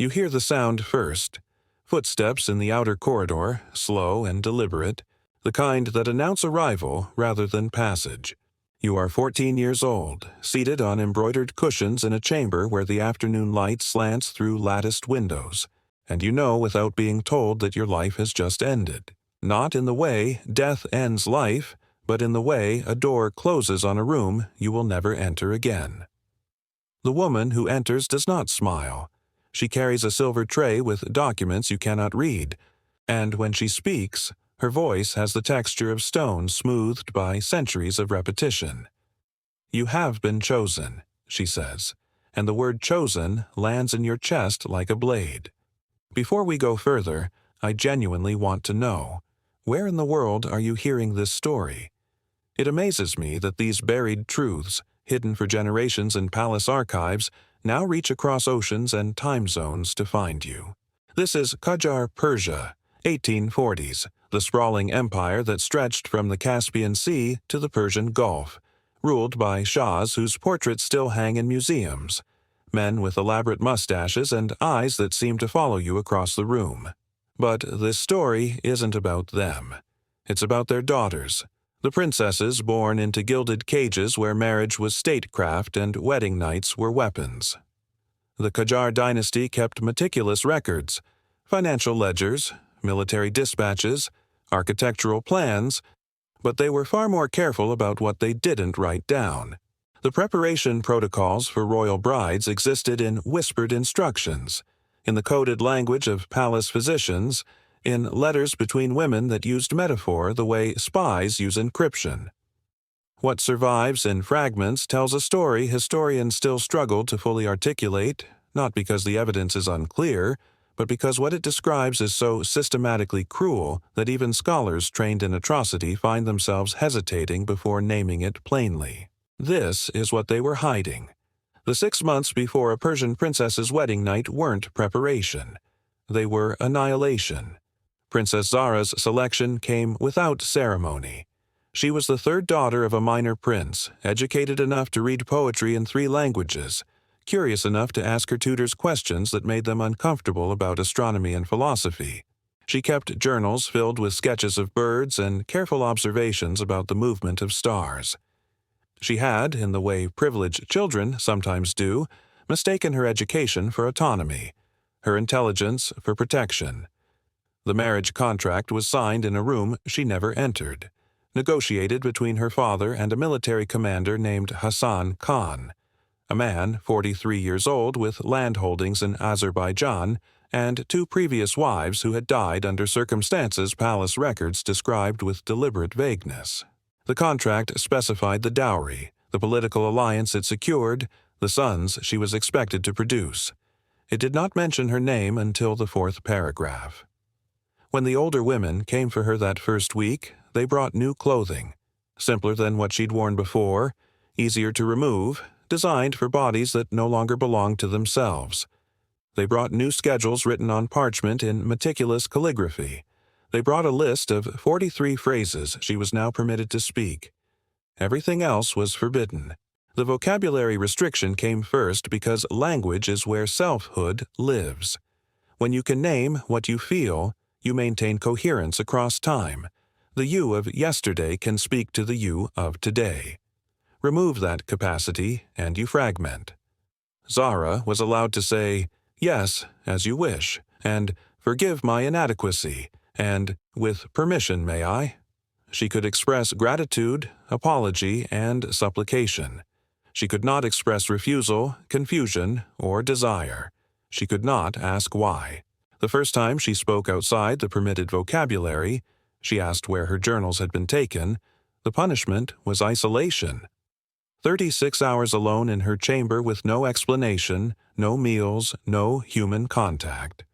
You hear the sound first. Footsteps in the outer corridor, slow and deliberate, the kind that announce arrival rather than passage. You are 14 years old, seated on embroidered cushions in a chamber where the afternoon light slants through latticed windows, and you know without being told that your life has just ended. Not in the way death ends life, but in the way a door closes on a room you will never enter again. The woman who enters does not smile. She carries a silver tray with documents you cannot read, and when she speaks, her voice has the texture of stone smoothed by centuries of repetition. "You have been chosen," she says, and the word chosen lands in your chest like a blade. Before we go further, I genuinely want to know, where in the world are you hearing this story? It amazes me that these buried truths, hidden for generations in palace archives, now reach across oceans and time zones to find you. This is Qajar, Persia, 1840s, the sprawling empire that stretched from the Caspian Sea to the Persian Gulf, ruled by shahs whose portraits still hang in museums, men with elaborate mustaches and eyes that seem to follow you across the room. But this story isn't about them. It's about their daughters, the princesses born into gilded cages where marriage was statecraft and wedding nights were weapons. The Qajar dynasty kept meticulous records, financial ledgers, military dispatches, architectural plans, but they were far more careful about what they didn't write down. The preparation protocols for royal brides existed in whispered instructions, in the coded language of palace physicians, in letters between women that used metaphor the way spies use encryption. What survives in fragments tells a story historians still struggle to fully articulate, not because the evidence is unclear, but because what it describes is so systematically cruel that even scholars trained in atrocity find themselves hesitating before naming it plainly. This is what they were hiding. The 6 months before a Persian princess's wedding night weren't preparation. They were annihilation. Princess Zara's selection came without ceremony. She was the third daughter of a minor prince, educated enough to read poetry in 3 languages, curious enough to ask her tutors questions that made them uncomfortable about astronomy and philosophy. She kept journals filled with sketches of birds and careful observations about the movement of stars. She had, in the way privileged children sometimes do, mistaken her education for autonomy, her intelligence for protection. The marriage contract was signed in a room she never entered, negotiated between her father and a military commander named Hassan Khan, a man 43 years old with landholdings in Azerbaijan and 2 previous wives who had died under circumstances palace records described with deliberate vagueness. The contract specified the dowry, the political alliance it secured, the sons she was expected to produce. It did not mention her name until the 4th paragraph. When the older women came for her that first week, they brought new clothing, simpler than what she'd worn before, easier to remove, designed for bodies that no longer belonged to themselves. They brought new schedules written on parchment in meticulous calligraphy. They brought a list of 43 phrases she was now permitted to speak. Everything else was forbidden. The vocabulary restriction came first because language is where selfhood lives. When you can name what you feel, you maintain coherence across time. The you of yesterday can speak to the you of today. Remove that capacity, and you fragment. Zara was allowed to say, "Yes, as you wish," and "Forgive my inadequacy," and "With permission, may I?" She could express gratitude, apology, and supplication. She could not express refusal, confusion, or desire. She could not ask why. The first time she spoke outside the permitted vocabulary, she asked where her journals had been taken, the punishment was isolation. 36 hours alone in her chamber with no explanation, no meals, no human contact.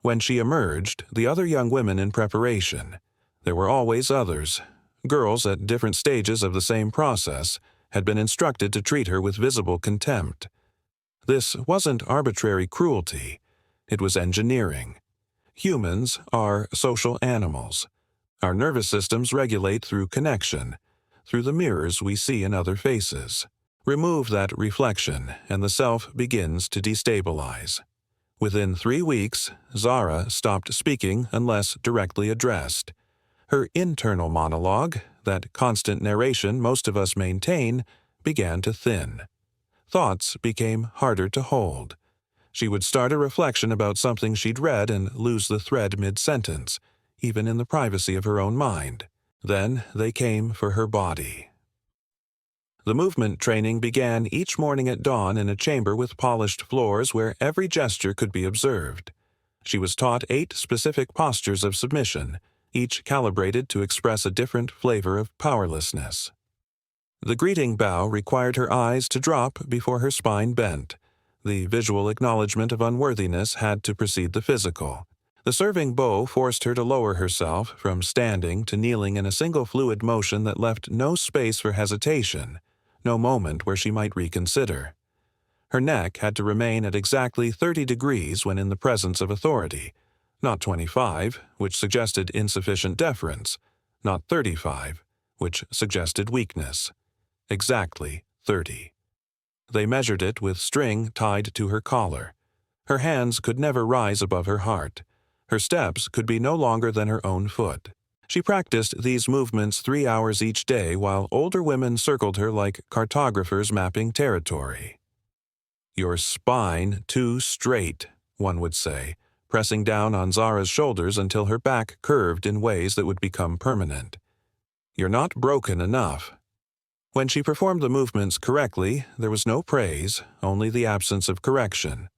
When she emerged, the other young women in preparation, there were always others, girls at different stages of the same process, had been instructed to treat her with visible contempt. This wasn't arbitrary cruelty. It was engineering. Humans are social animals. Our nervous systems regulate through connection, through the mirrors we see in other faces. Remove that reflection, and the self begins to destabilize. Within 3 weeks, Zara stopped speaking unless directly addressed. Her internal monologue, that constant narration most of us maintain, began to thin. Thoughts became harder to hold. She would start a reflection about something she'd read and lose the thread mid-sentence, even in the privacy of her own mind. Then they came for her body. The movement training began each morning at dawn in a chamber with polished floors where every gesture could be observed. She was taught 8 specific postures of submission, each calibrated to express a different flavor of powerlessness. The greeting bow required her eyes to drop before her spine bent. The visual acknowledgement of unworthiness had to precede the physical. The serving bow forced her to lower herself from standing to kneeling in a single fluid motion that left no space for hesitation, no moment where she might reconsider. Her neck had to remain at exactly 30 degrees when in the presence of authority, not 25, which suggested insufficient deference, not 35, which suggested weakness. Exactly 30. They measured it with string tied to her collar. Her hands could never rise above her heart. Her steps could be no longer than her own foot. She practiced these movements 3 hours each day while older women circled her like cartographers mapping territory. "Your spine too straight," one would say, pressing down on Zara's shoulders until her back curved in ways that would become permanent. "You're not broken enough." When she performed the movements correctly, there was no praise, only the absence of correction.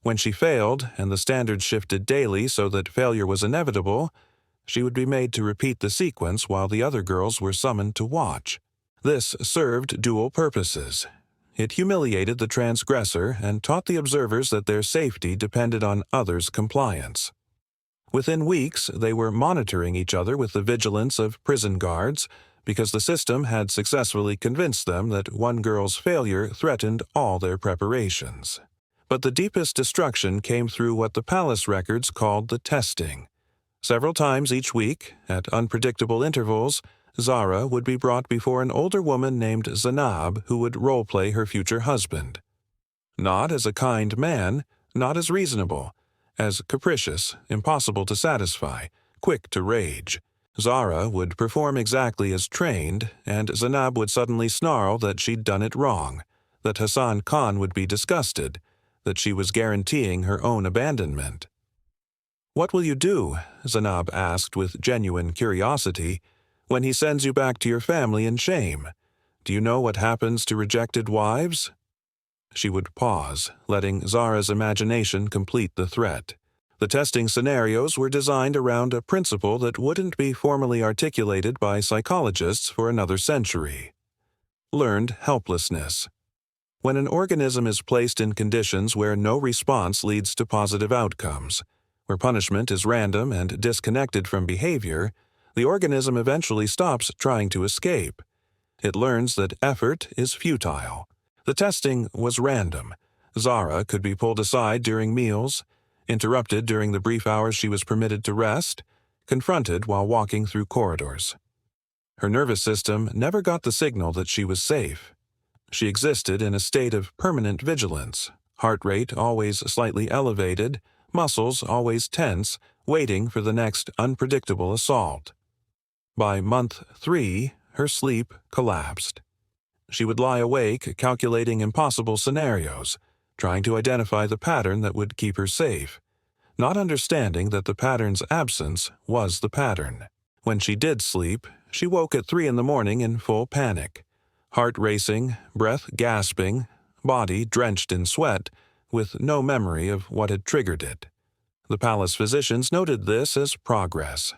When she failed, and the standards shifted daily so that failure was inevitable, she would be made to repeat the sequence while the other girls were summoned to watch. This served dual purposes. It humiliated the transgressor and taught the observers that their safety depended on others' compliance. Within weeks, they were monitoring each other with the vigilance of prison guards, because the system had successfully convinced them that one girl's failure threatened all their preparations. But the deepest destruction came through what the palace records called the testing. Several times each week, at unpredictable intervals, Zara would be brought before an older woman named Zanab who would role-play her future husband. Not as a kind man, not as reasonable, as capricious, impossible to satisfy, quick to rage. Zara would perform exactly as trained, and Zanab would suddenly snarl that she'd done it wrong, that Hassan Khan would be disgusted, that she was guaranteeing her own abandonment. "What will you do," Zanab asked with genuine curiosity, "when he sends you back to your family in shame? Do you know what happens to rejected wives?" She would pause, letting Zara's imagination complete the threat. The testing scenarios were designed around a principle that wouldn't be formally articulated by psychologists for another century. Learned helplessness. When an organism is placed in conditions where no response leads to positive outcomes, where punishment is random and disconnected from behavior, the organism eventually stops trying to escape. It learns that effort is futile. The testing was random. Zara could be pulled aside during meals, interrupted during the brief hours she was permitted to rest, confronted while walking through corridors. Her nervous system never got the signal that she was safe. She existed in a state of permanent vigilance, heart rate always slightly elevated, muscles always tense, waiting for the next unpredictable assault. By month 3, her sleep collapsed. She would lie awake calculating impossible scenarios, trying to identify the pattern that would keep her safe, not understanding that the pattern's absence was the pattern. When she did sleep, she woke at 3 in the morning in full panic, heart racing, breath gasping, body drenched in sweat, with no memory of what had triggered it. The palace physicians noted this as progress.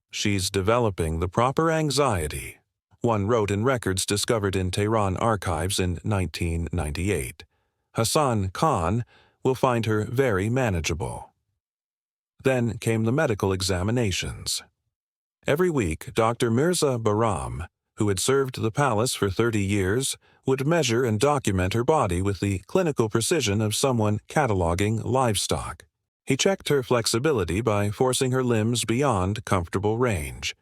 "She's developing the proper anxiety," one wrote in records discovered in Tehran archives in 1998. "Hassan Khan will find her very manageable." Then came the medical examinations. Every week, Dr. Mirza Bahram, who had served the palace for 30 years, would measure and document her body with the clinical precision of someone cataloging livestock. He checked her flexibility by forcing her limbs beyond comfortable range.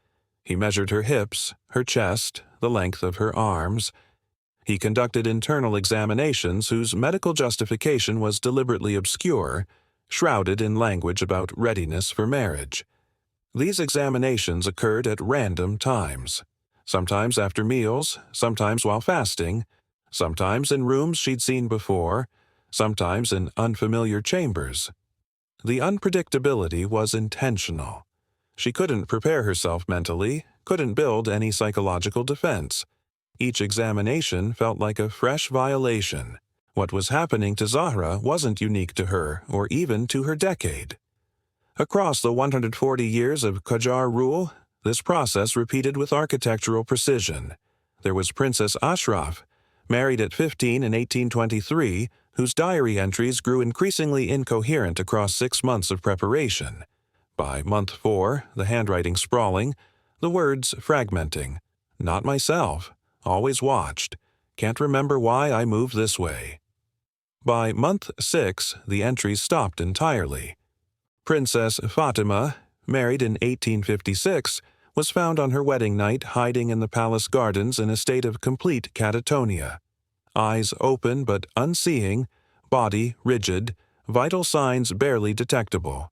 He measured her hips, her chest, the length of her arms. He conducted internal examinations whose medical justification was deliberately obscure, shrouded in language about readiness for marriage. These examinations occurred at random times, sometimes after meals, sometimes while fasting, sometimes in rooms she'd seen before, sometimes in unfamiliar chambers. The unpredictability was intentional. She couldn't prepare herself mentally, couldn't build any psychological defense. Each examination felt like a fresh violation. What was happening to Zahra wasn't unique to her or even to her decade. Across the 140 years of Qajar rule, this process repeated with architectural precision. There was Princess Ashraf, married at 15 in 1823, whose diary entries grew increasingly incoherent across 6 months of preparation. By month 4, the handwriting sprawling, the words fragmenting. Not myself. Always watched. Can't remember why I moved this way. By month 6, the entries stopped entirely. Princess Fatima, married in 1856, was found on her wedding night hiding in the palace gardens in a state of complete catatonia. Eyes open but unseeing, body rigid, vital signs barely detectable.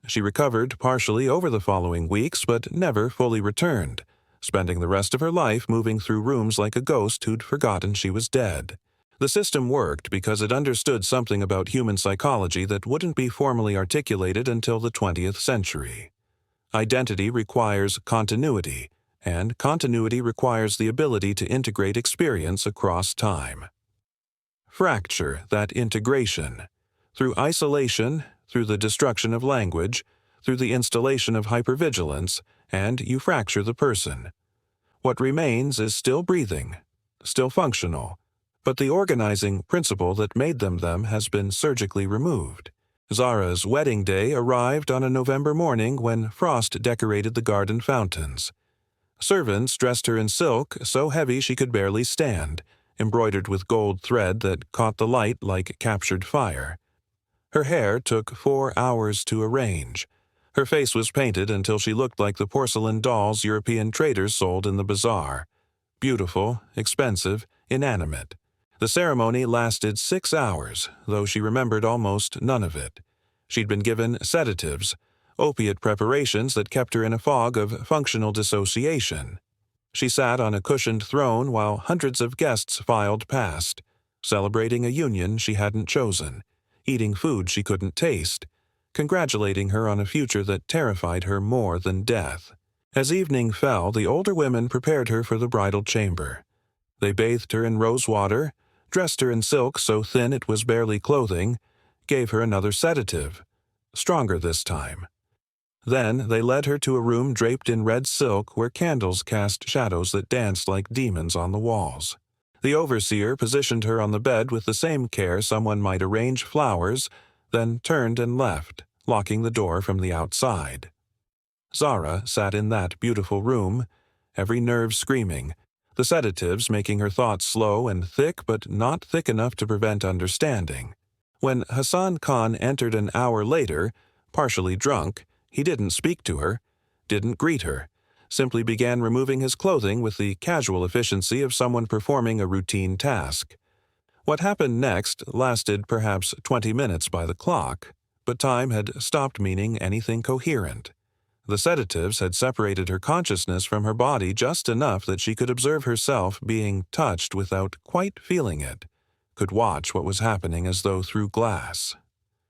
She recovered partially over the following weeks but never fully returned, spending the rest of her life moving through rooms like a ghost who'd forgotten she was dead. The system worked because it understood something about human psychology that wouldn't be formally articulated until the 20th century. Identity requires continuity, and continuity requires the ability to integrate experience across time. Fracture that integration. Through isolation, through the destruction of language, through the installation of hypervigilance, and you fracture the person. What remains is still breathing, still functional, but the organizing principle that made them has been surgically removed. Zahra's wedding day arrived on a November morning when frost decorated the garden fountains. Servants dressed her in silk so heavy she could barely stand, embroidered with gold thread that caught the light like captured fire. Her hair took 4 hours to arrange. Her face was painted until she looked like the porcelain dolls European traders sold in the bazaar. Beautiful, expensive, inanimate. The ceremony lasted 6 hours, though she remembered almost none of it. She'd been given sedatives, opiate preparations that kept her in a fog of functional dissociation. She sat on a cushioned throne while hundreds of guests filed past, celebrating a union she hadn't chosen, eating food she couldn't taste, congratulating her on a future that terrified her more than death. As evening fell, the older women prepared her for the bridal chamber. They bathed her in rose water, dressed her in silk so thin it was barely clothing, gave her another sedative, stronger this time. Then they led her to a room draped in red silk where candles cast shadows that danced like demons on the walls. The overseer positioned her on the bed with the same care someone might arrange flowers, then turned and left, locking the door from the outside. Zahra sat in that beautiful room, every nerve screaming, the sedatives making her thoughts slow and thick but not thick enough to prevent understanding. When Hassan Khan entered an hour later, partially drunk, he didn't speak to her, didn't greet her, simply began removing his clothing with the casual efficiency of someone performing a routine task. What happened next lasted perhaps 20 minutes by the clock, but time had stopped meaning anything coherent. The sedatives had separated her consciousness from her body just enough that she could observe herself being touched without quite feeling it, could watch what was happening as though through glass.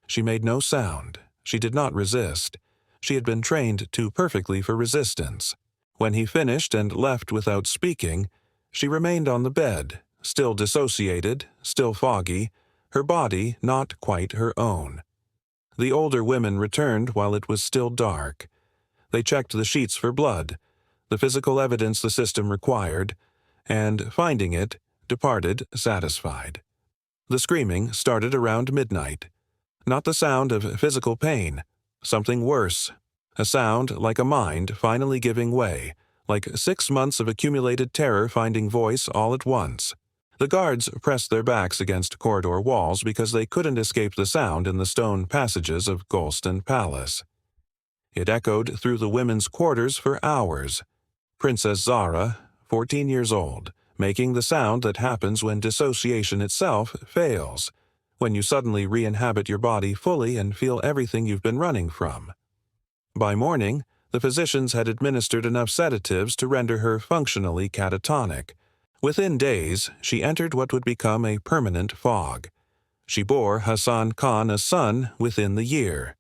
She made no sound. She did not resist. She had been trained too perfectly for resistance. When he finished and left without speaking, she remained on the bed, still dissociated, still foggy, her body not quite her own. The older women returned while it was still dark. They checked the sheets for blood, the physical evidence the system required, and, finding it, departed satisfied. The screaming started around midnight. Not the sound of physical pain, something worse. A sound like a mind finally giving way, like 6 months of accumulated terror finding voice all at once. The guards pressed their backs against corridor walls because they couldn't escape the sound in the stone passages of Golston Palace. It echoed through the women's quarters for hours. Princess Zahra, 14 years old, making the sound that happens when dissociation itself fails, when you suddenly re-inhabit your body fully and feel everything you've been running from. By morning, the physicians had administered enough sedatives to render her functionally catatonic. Within days, she entered what would become a permanent fog. She bore Hassan Khan a son within the year.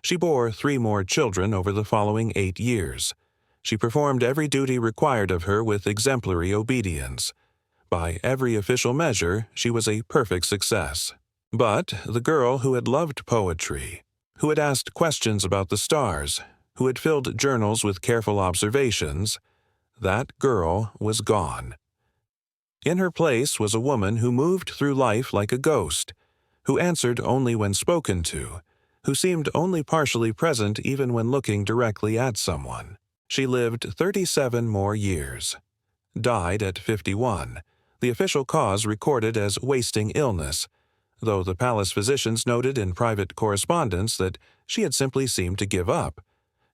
She bore 3 more children over the following 8 years. She performed every duty required of her with exemplary obedience. By every official measure, she was a perfect success. But the girl who had loved poetry, who had asked questions about the stars, who had filled journals with careful observations, that girl was gone. In her place was a woman who moved through life like a ghost, who answered only when spoken to, who seemed only partially present even when looking directly at someone. She lived 37 more years. Died at 51, the official cause recorded as wasting illness, though the palace physicians noted in private correspondence that she had simply seemed to give up,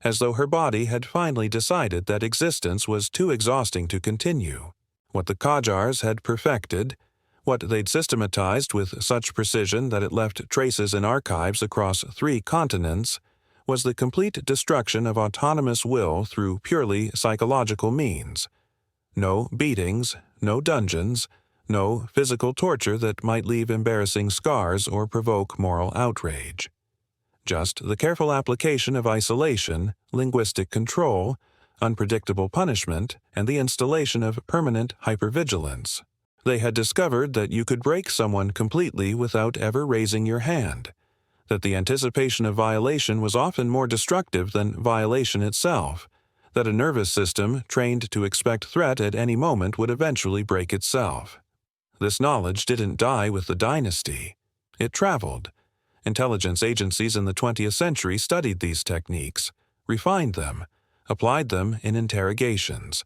as though her body had finally decided that existence was too exhausting to continue. What the Qajars had perfected, what they'd systematized with such precision that it left traces in archives across 3 continents, was the complete destruction of autonomous will through purely psychological means. No beatings, no dungeons, no physical torture that might leave embarrassing scars or provoke moral outrage. Just the careful application of isolation, linguistic control, unpredictable punishment, and the installation of permanent hypervigilance. They had discovered that you could break someone completely without ever raising your hand, that the anticipation of violation was often more destructive than violation itself, that a nervous system trained to expect threat at any moment would eventually break itself. This knowledge didn't die with the dynasty. It traveled. Intelligence agencies in the 20th century studied these techniques, refined them, applied them in interrogations.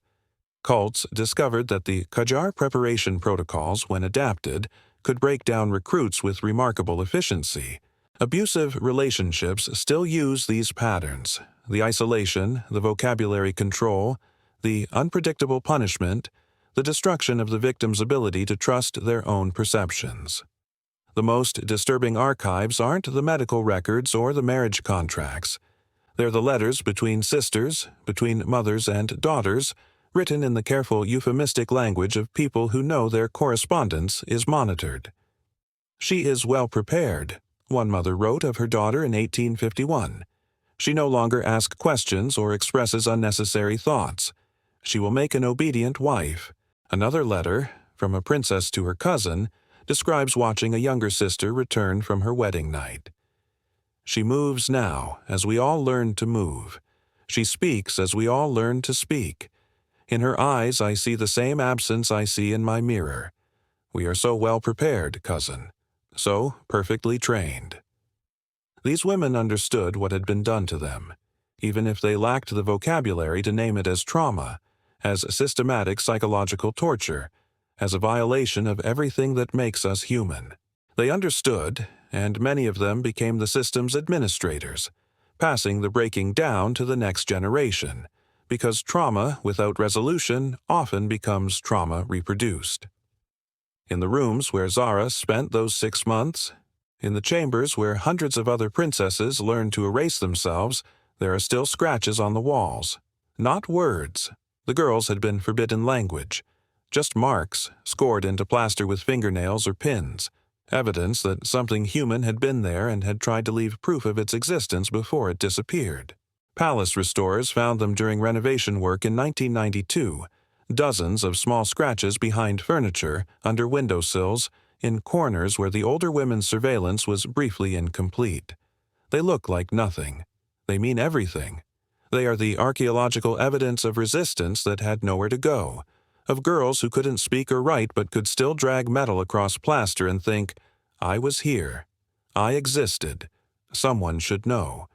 Cults discovered that the Qajar preparation protocols, when adapted, could break down recruits with remarkable efficiency. Abusive relationships still use these patterns: the isolation, the vocabulary control, the unpredictable punishment, the destruction of the victim's ability to trust their own perceptions. The most disturbing archives aren't the medical records or the marriage contracts. They're the letters between sisters, between mothers and daughters, written in the careful euphemistic language of people who know their correspondence is monitored. "She is well prepared," one mother wrote of her daughter in 1851. "She no longer asks questions or expresses unnecessary thoughts. She will make an obedient wife." Another letter, from a princess to her cousin, describes watching a younger sister return from her wedding night. "She moves now, as we all learn to move. She speaks as we all learn to speak. In her eyes I see the same absence I see in my mirror. We are so well prepared, cousin, so perfectly trained." These women understood what had been done to them, even if they lacked the vocabulary to name it as trauma, as systematic psychological torture, as a violation of everything that makes us human. They understood, and many of them became the system's administrators, passing the breaking down to the next generation, because trauma without resolution often becomes trauma reproduced. In the rooms where Zara spent those 6 months, in the chambers where hundreds of other princesses learned to erase themselves, there are still scratches on the walls. Not words. The girls had been forbidden language. Just marks, scored into plaster with fingernails or pins, evidence that something human had been there and had tried to leave proof of its existence before it disappeared. Palace restorers found them during renovation work in 1992, dozens of small scratches behind furniture, under windowsills, in corners where the older women's surveillance was briefly incomplete. They look like nothing. They mean everything. They are the archaeological evidence of resistance that had nowhere to go, of girls who couldn't speak or write but could still drag metal across plaster and think, "I was here. I existed. Someone should know."